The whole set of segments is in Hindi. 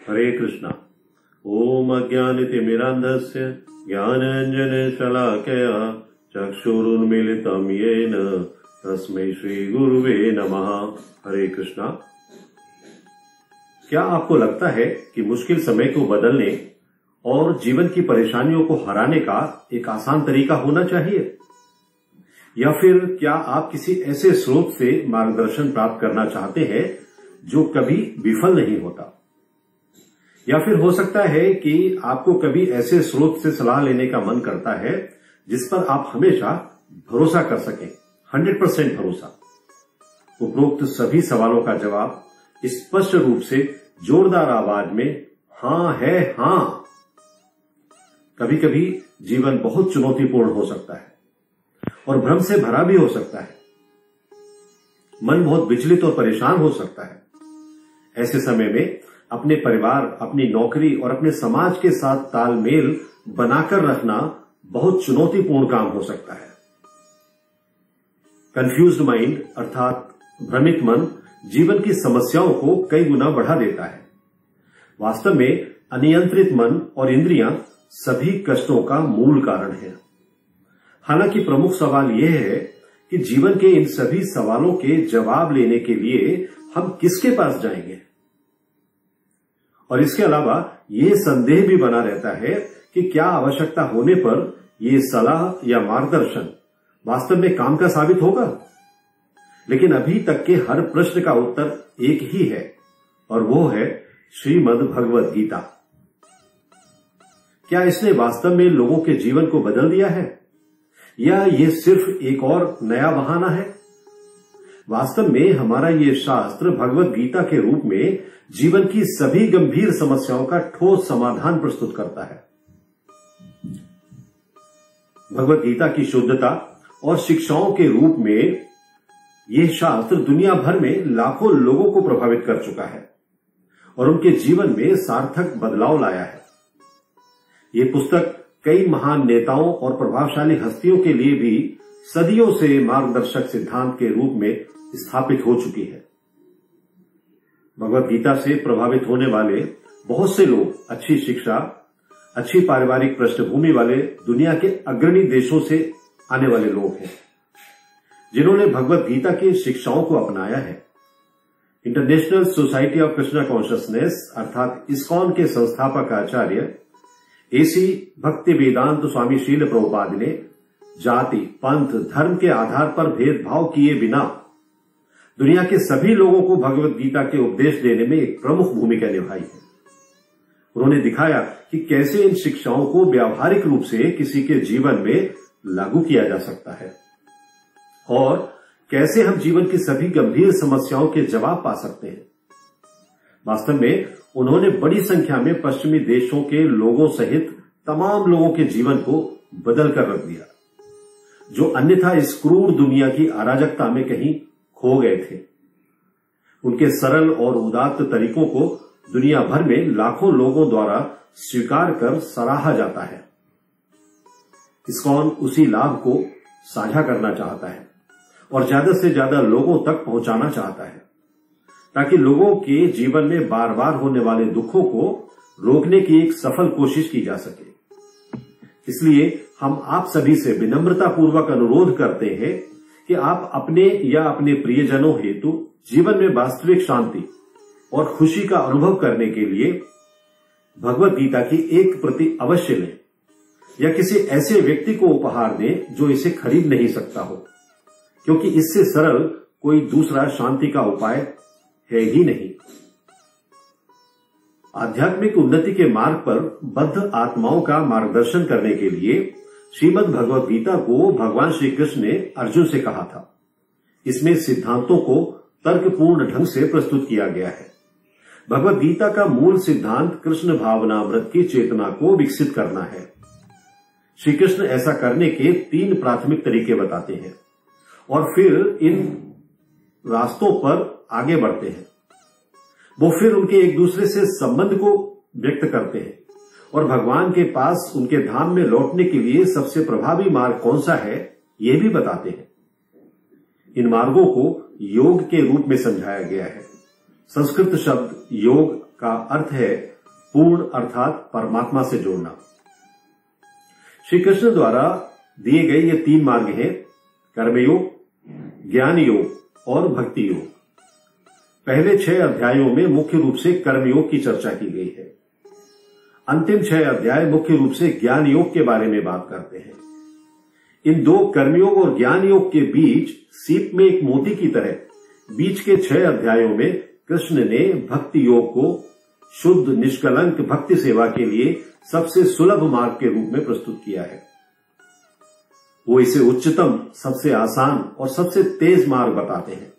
हरे कृष्णा। ओम अज्ञानतिमिरान्धस्य ज्ञानाञ्जनशलाकया चक्षुरुन्मीलितं येन तस्मै श्री गुरुवे नमः। हरे कृष्णा। क्या आपको लगता है कि मुश्किल समय को बदलने और जीवन की परेशानियों को हराने का एक आसान तरीका होना चाहिए? या फिर क्या आप किसी ऐसे स्रोत से मार्गदर्शन प्राप्त करना चाहते हैं जो कभी विफल नहीं होता? या फिर हो सकता है कि आपको कभी ऐसे स्रोत से सलाह लेने का मन करता है जिस पर आप हमेशा भरोसा कर सकें, 100% भरोसा। उपरोक्त सभी सवालों का जवाब स्पष्ट रूप से जोरदार आवाज में हां है हां। कभी कभी जीवन बहुत चुनौतीपूर्ण हो सकता है और भ्रम से भरा भी हो सकता है। मन बहुत विचलित और परेशान हो सकता है। ऐसे समय में अपने परिवार, अपनी नौकरी और अपने समाज के साथ तालमेल बनाकर रखना बहुत चुनौतीपूर्ण काम हो सकता है। कंफ्यूज्ड माइंड अर्थात भ्रमित मन जीवन की समस्याओं को कई गुना बढ़ा देता है। वास्तव में अनियंत्रित मन और इंद्रियां सभी कष्टों का मूल कारण है। हालांकि प्रमुख सवाल यह है कि जीवन के इन सभी सवालों के जवाब लेने के लिए हम किसके पास जाएंगे? और इसके अलावा यह संदेह भी बना रहता है कि क्या आवश्यकता होने पर यह सलाह या मार्गदर्शन वास्तव में काम का साबित होगा? लेकिन अभी तक के हर प्रश्न का उत्तर एक ही है और वो है श्रीमद् भगवद गीता। क्या इसने वास्तव में लोगों के जीवन को बदल दिया है या ये सिर्फ एक और नया बहाना है? वास्तव में हमारा ये शास्त्र भगवद गीता के रूप में जीवन की सभी गंभीर समस्याओं का ठोस समाधान प्रस्तुत करता है। भगवद गीता की शुद्धता और शिक्षाओं के रूप में यह शास्त्र दुनिया भर में लाखों लोगों को प्रभावित कर चुका है और उनके जीवन में सार्थक बदलाव लाया है। यह पुस्तक कई महान नेताओं और प्रभावशाली हस्तियों के लिए भी सदियों से मार्गदर्शक सिद्धांत के रूप में स्थापित हो चुकी है। भगवद गीता से प्रभावित होने वाले बहुत से लोग अच्छी शिक्षा, अच्छी पारिवारिक पृष्ठभूमि वाले दुनिया के अग्रणी देशों से आने वाले लोग हैं जिन्होंने भगवद गीता की शिक्षाओं को अपनाया है। International society of Krishna consciousness अर्थात इस्कॉन के संस्थापक आचार्य एसी भक्ति वेदांत स्वामी शील प्रभुपाद ने जाति, पंथ, धर्म के आधार पर भेदभाव किए बिना दुनिया के सभी लोगों को भगवद गीता के उपदेश देने में एक प्रमुख भूमिका निभाई है। उन्होंने दिखाया कि कैसे इन शिक्षाओं को व्यावहारिक रूप से किसी के जीवन में लागू किया जा सकता है और कैसे हम जीवन की सभी गंभीर समस्याओं के जवाब पा सकते हैं। वास्तव में उन्होंने बड़ी संख्या में पश्चिमी देशों के लोगों सहित तमाम लोगों के जीवन को बदल कर रख दिया जो अन्यथा इस क्रूर दुनिया की अराजकता में कहीं खो गए थे। उनके सरल और उदात्त तरीकों को दुनिया भर में लाखों लोगों द्वारा स्वीकार कर सराहा जाता है। इस्कॉन उसी लाभ को साझा करना चाहता है और ज्यादा से ज्यादा लोगों तक पहुंचाना चाहता है ताकि लोगों के जीवन में बार बार होने वाले दुखों को रोकने की एक सफल कोशिश की जा सके। इसलिए हम आप सभी से विनम्रता पूर्वक अनुरोध करते हैं कि आप अपने या अपने प्रियजनों हेतु जीवन में वास्तविक शांति और खुशी का अनुभव करने के लिए भगवद गीता की एक प्रति अवश्य लें या किसी ऐसे व्यक्ति को उपहार दें जो इसे खरीद नहीं सकता हो, क्योंकि इससे सरल कोई दूसरा शांति का उपाय है ही नहीं। आध्यात्मिक उन्नति के मार्ग पर बद्ध आत्माओं का मार्गदर्शन करने के लिए श्रीमद् भगवद गीता को भगवान श्री कृष्ण ने अर्जुन से कहा था। इसमें सिद्धांतों को तर्कपूर्ण ढंग से प्रस्तुत किया गया है। भगवद गीता का मूल सिद्धांत कृष्ण भावनामृत की चेतना को विकसित करना है। श्री कृष्ण ऐसा करने के 3 प्राथमिक तरीके बताते हैं और फिर इन रास्तों पर आगे बढ़ते हैं। वो फिर उनके एक दूसरे से संबंध को व्यक्त करते हैं और भगवान के पास उनके धाम में लौटने के लिए सबसे प्रभावी मार्ग कौन सा है ये भी बताते हैं। इन मार्गों को योग के रूप में समझाया गया है। संस्कृत शब्द योग का अर्थ है पूर्ण अर्थात परमात्मा से जोड़ना। श्री कृष्ण द्वारा दिए गए ये 3 मार्ग हैं, कर्मयोग, ज्ञान योग और भक्ति योग। पहले 6 अध्यायों में मुख्य रूप से कर्मयोग की चर्चा की गई है। अंतिम 6 अध्याय मुख्य रूप से ज्ञान योग के बारे में बात करते हैं। इन 2 कर्मयोग और ज्ञान योग के बीच सीप में एक मोती की तरह बीच के 6 अध्यायों में कृष्ण ने भक्ति योग को शुद्ध निष्कलंक भक्ति सेवा के लिए सबसे सुलभ मार्ग के रूप में प्रस्तुत किया है। वो इसे उच्चतम, सबसे आसान और सबसे तेज मार्ग बताते हैं,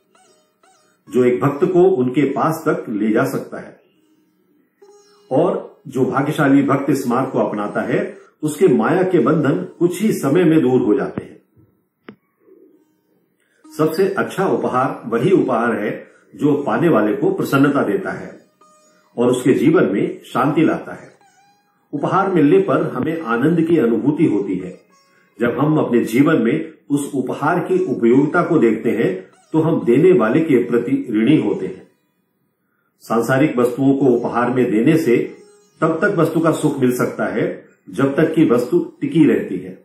जो एक भक्त को उनके पास तक ले जा सकता है। और जो भाग्यशाली भक्त इस मार्ग को अपनाता है, उसके माया के बंधन कुछ ही समय में दूर हो जाते हैं। सबसे अच्छा उपहार वही उपहार है जो पाने वाले को प्रसन्नता देता है और उसके जीवन में शांति लाता है। उपहार मिलने पर हमें आनंद की अनुभूति होती है। जब हम अपने जीवन में उस उपहार की उपयोगिता को देखते हैं तो हम देने वाले के प्रति ऋणी होते हैं। सांसारिक वस्तुओं को उपहार में देने से तब तक वस्तु का सुख मिल सकता है जब तक कि वस्तु टिकी रहती है।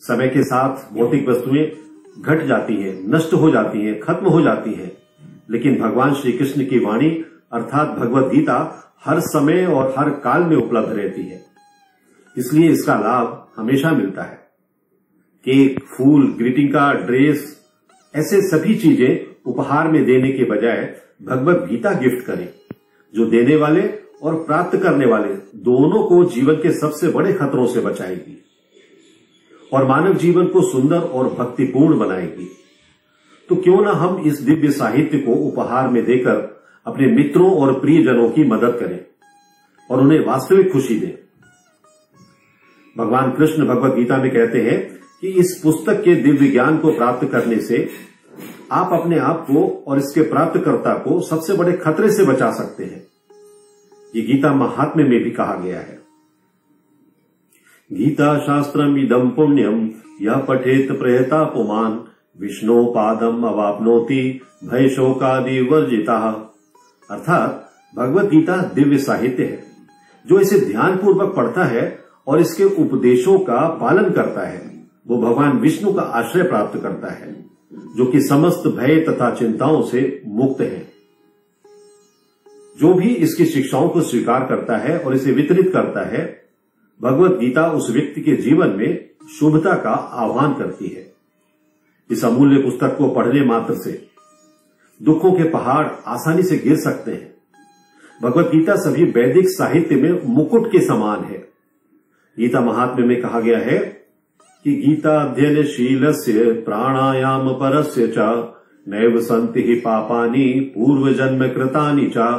समय के साथ भौतिक वस्तुएं घट जाती हैं, नष्ट हो जाती हैं, खत्म हो जाती हैं, लेकिन भगवान श्री कृष्ण की वाणी अर्थात भगवत गीता हर समय और हर काल में उपलब्ध रहती है। इसलिए इसका लाभ हमेशा मिलता है। केक, फूल, ग्रीटिंग कार्ड, ड्रेस, ऐसे सभी चीजें उपहार में देने के बजाय भगवत गीता गिफ्ट करें, जो देने वाले और प्राप्त करने वाले दोनों को जीवन के सबसे बड़े खतरों से बचाएगी और मानव जीवन को सुंदर और भक्तिपूर्ण बनाएगी। तो क्यों ना हम इस दिव्य साहित्य को उपहार में देकर अपने मित्रों और प्रियजनों की मदद करें और उन्हें वास्तविक खुशी दें। भगवान कृष्ण भगवत गीता में कहते हैं कि इस पुस्तक के दिव्य ज्ञान को प्राप्त करने से आप अपने आप को और इसके प्राप्तकर्ता को सबसे बड़े खतरे से बचा सकते हैं। ये गीता महात्म्य में भी कहा गया है। गीता शास्त्रम इदम पुण्यम यह पठेत प्रयता पुमान विष्णु पादम अवापनोति भय शोकादि वर्जिता। अर्थात भगवत गीता दिव्य साहित्य है। जो इसे ध्यानपूर्वक पढ़ता है और इसके उपदेशों का पालन करता है, वो भगवान विष्णु का आश्रय प्राप्त करता है, जो कि समस्त भय तथा चिंताओं से मुक्त है। जो भी इसकी शिक्षाओं को स्वीकार करता है और इसे वितरित करता है, भगवत गीता उस व्यक्ति के जीवन में शुभता का आह्वान करती है। इस अमूल्य पुस्तक को पढ़ने मात्र से दुखों के पहाड़ आसानी से गिर सकते हैं। भगवत गीता सभी वैदिक साहित्य में मुकुट के समान है। गीता महात्म्य में कहा गया है कि गीता अध्ययन शीलस्य प्राणायाम परस्य च नैव सन्ति हि पापानि पूर्व जन्म कृतानि च।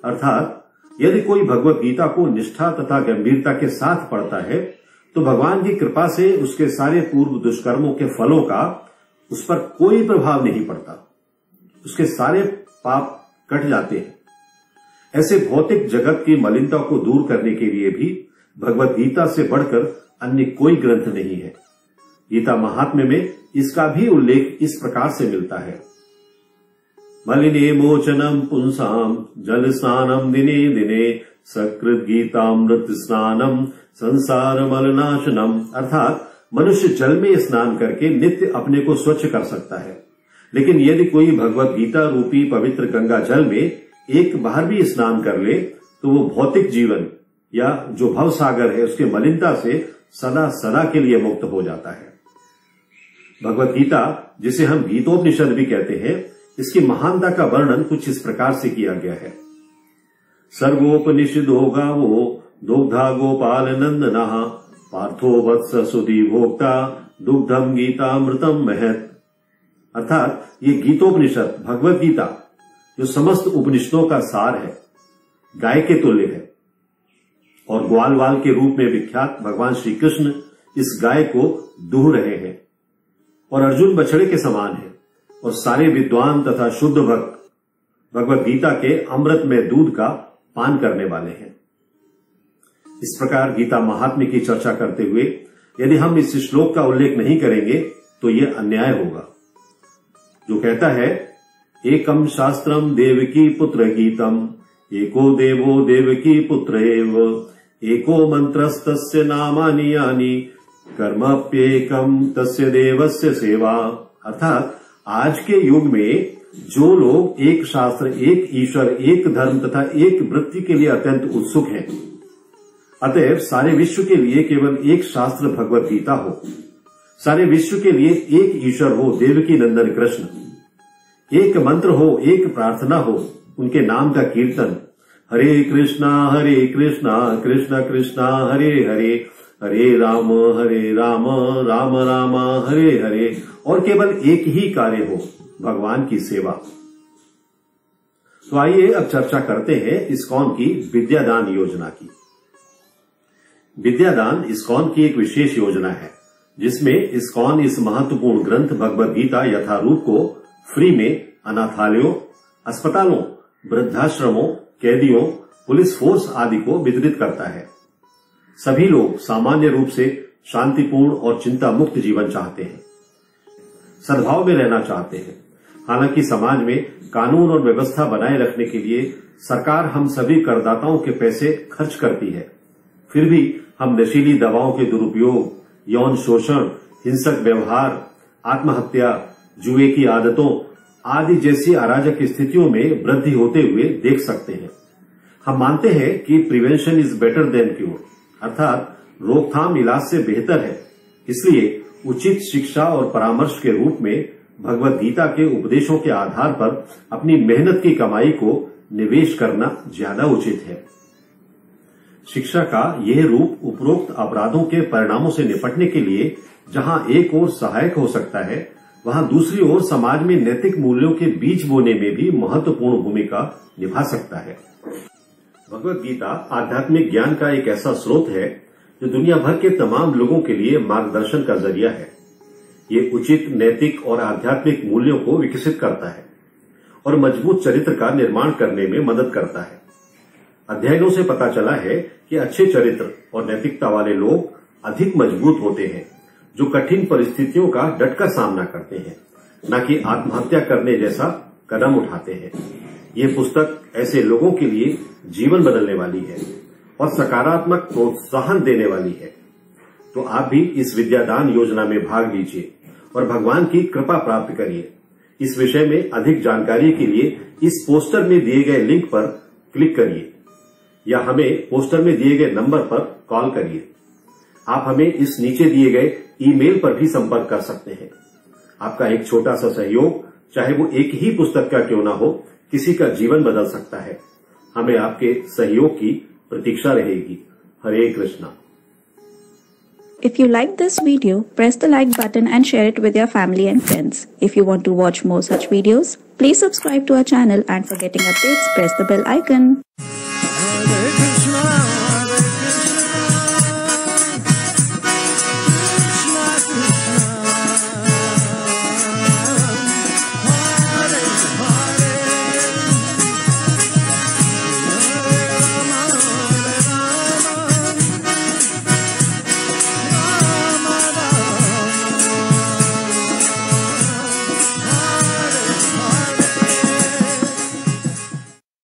अर्थात यदि कोई भगवत गीता को निष्ठा तथा गंभीरता के साथ पढ़ता है तो भगवान की कृपा से उसके सारे पूर्व दुष्कर्मों के फलों का उस पर कोई प्रभाव नहीं पड़ता। उसके सारे पाप कट जाते हैं। ऐसे भौतिक जगत की मलिनता को दूर करने के लिए भी भगवत गीता से बढ़कर अन्य कोई ग्रंथ नहीं है। गीता महात्म्य में इसका भी उल्लेख इस प्रकार से मिलता है। मलिने मोचनम पुंसाम जल स्नानम दिने दिने सकृत गीतामृत स्नानम संसार मलनाशनम। अर्थात मनुष्य जल में स्नान करके नित्य अपने को स्वच्छ कर सकता है, लेकिन यदि कोई भगवत गीता रूपी पवित्र गंगा जल में एक बार भी स्नान कर ले तो वो भौतिक जीवन या जो भव सागर है उसके मलिनता से सदा सदा के लिए मुक्त हो जाता है। भगवत गीता, जिसे हम गीतोपनिषद भी कहते हैं, इसकी महानता का वर्णन कुछ इस प्रकार से किया गया है। सर्वोपनिषदो गावो दुग्धा गोपाल नंदना पार्थो वत्स सुधी भोक्ता दुग्धम गीतामृतम महत। अर्थात ये गीतोपनिषद भगवत गीता जो समस्त उपनिषदों का सार है, गाय के तुल्य है और ग्वालवाल के रूप में विख्यात भगवान श्री कृष्ण इस गाय को दूह रहे हैं और अर्जुन बछड़े के समान है और सारे विद्वान तथा शुद्ध भक्त भगवत गीता के अमृत में दूध का पान करने वाले हैं। इस प्रकार गीता महात्म्य की चर्चा करते हुए यदि हम इस श्लोक का उल्लेख नहीं करेंगे तो यह अन्याय होगा, जो कहता है एकम शास्त्रम देवकी पुत्र गीतम एको देवो देवकी पुत्र एव एको मंत्रस्तस्य नामानि यानि कर्मप्येकम तस्य देवस्य सेवा। अर्थात आज के युग में जो लोग एक शास्त्र, एक ईश्वर, एक धर्म तथा एक वृत्ति के लिए अत्यंत उत्सुक हैं, अतएव सारे विश्व के लिए केवल एक शास्त्र भगवत गीता हो, सारे विश्व के लिए एक ईश्वर हो देवकी नंदन कृष्ण, एक मंत्र हो, एक प्रार्थना हो, उनके नाम का कीर्तन, हरे कृष्णा कृष्ण कृष्णा हरे हरे, हरे राम राम राम हरे हरे, और केवल एक ही कार्य हो, भगवान की सेवा। तो आइए अब चर्चा करते हैं इस्कॉन की विद्यादान योजना की। विद्यादान इस्कॉन की एक विशेष योजना है जिसमें इस्कॉन इस महत्वपूर्ण ग्रंथ भगवद गीता यथारूप को फ्री में अनाथालयों, अस्पतालों, वृद्धाश्रमों, कैदियों, पुलिस फोर्स आदि को वितरित करता है। सभी लोग सामान्य रूप से शांतिपूर्ण और चिंता मुक्त जीवन चाहते हैं, सद्भाव में रहना चाहते हैं। हालांकि समाज में कानून और व्यवस्था बनाए रखने के लिए सरकार हम सभी करदाताओं के पैसे खर्च करती है, फिर भी हम नशीली दवाओं के दुरुपयोग, यौन शोषण, हिंसक व्यवहार, आत्महत्या, जुए की आदतों आदि जैसी अराजक स्थितियों में वृद्धि होते हुए देख सकते हैं। हम मानते हैं कि prevention is better than cure, अर्थात रोकथाम इलाज से बेहतर है। इसलिए उचित शिक्षा और परामर्श के रूप में भगवद गीता के उपदेशों के आधार पर अपनी मेहनत की कमाई को निवेश करना ज्यादा उचित है। शिक्षा का यह रूप उपरोक्त अपराधों के परिणामों से निपटने के लिए जहां एक ओर सहायक हो सकता है, वहां दूसरी ओर समाज में नैतिक मूल्यों के बीज बोने में भी महत्वपूर्ण भूमिका निभा सकता है। भगवद गीता आध्यात्मिक ज्ञान का एक ऐसा स्रोत है जो दुनिया भर के तमाम लोगों के लिए मार्गदर्शन का जरिया है। ये उचित, नैतिक और आध्यात्मिक मूल्यों को विकसित करता है और मजबूत चरित्र का निर्माण करने में मदद करता है। अध्ययनों से पता चला है कि अच्छे चरित्र और नैतिकता वाले लोग अधिक मजबूत होते हैं, जो कठिन परिस्थितियों का डट कर सामना करते हैं, न कि आत्महत्या करने जैसा कदम उठाते हैं। ये पुस्तक ऐसे लोगों के लिए जीवन बदलने वाली है और सकारात्मक प्रोत्साहन देने वाली है। तो आप भी इस विद्यादान योजना में भाग लीजिए और भगवान की कृपा प्राप्त करिए। इस विषय में अधिक जानकारी के लिए इस पोस्टर में दिए गए लिंक पर क्लिक करिए या हमें पोस्टर में दिए गए नंबर पर कॉल करिए। आप हमें इस नीचे दिए गए ईमेल पर भी संपर्क कर सकते हैं। आपका एक छोटा सा सहयोग, चाहे वो एक ही पुस्तक का क्यों ना हो, किसी का जीवन बदल सकता है। हमें आपके सहयोग की प्रतीक्षा रहेगी। हरे Krishna. If you like this video, press the like button and share it with your family and friends. If you want to watch more such videos, please subscribe to our channel, and for getting updates, press the bell icon.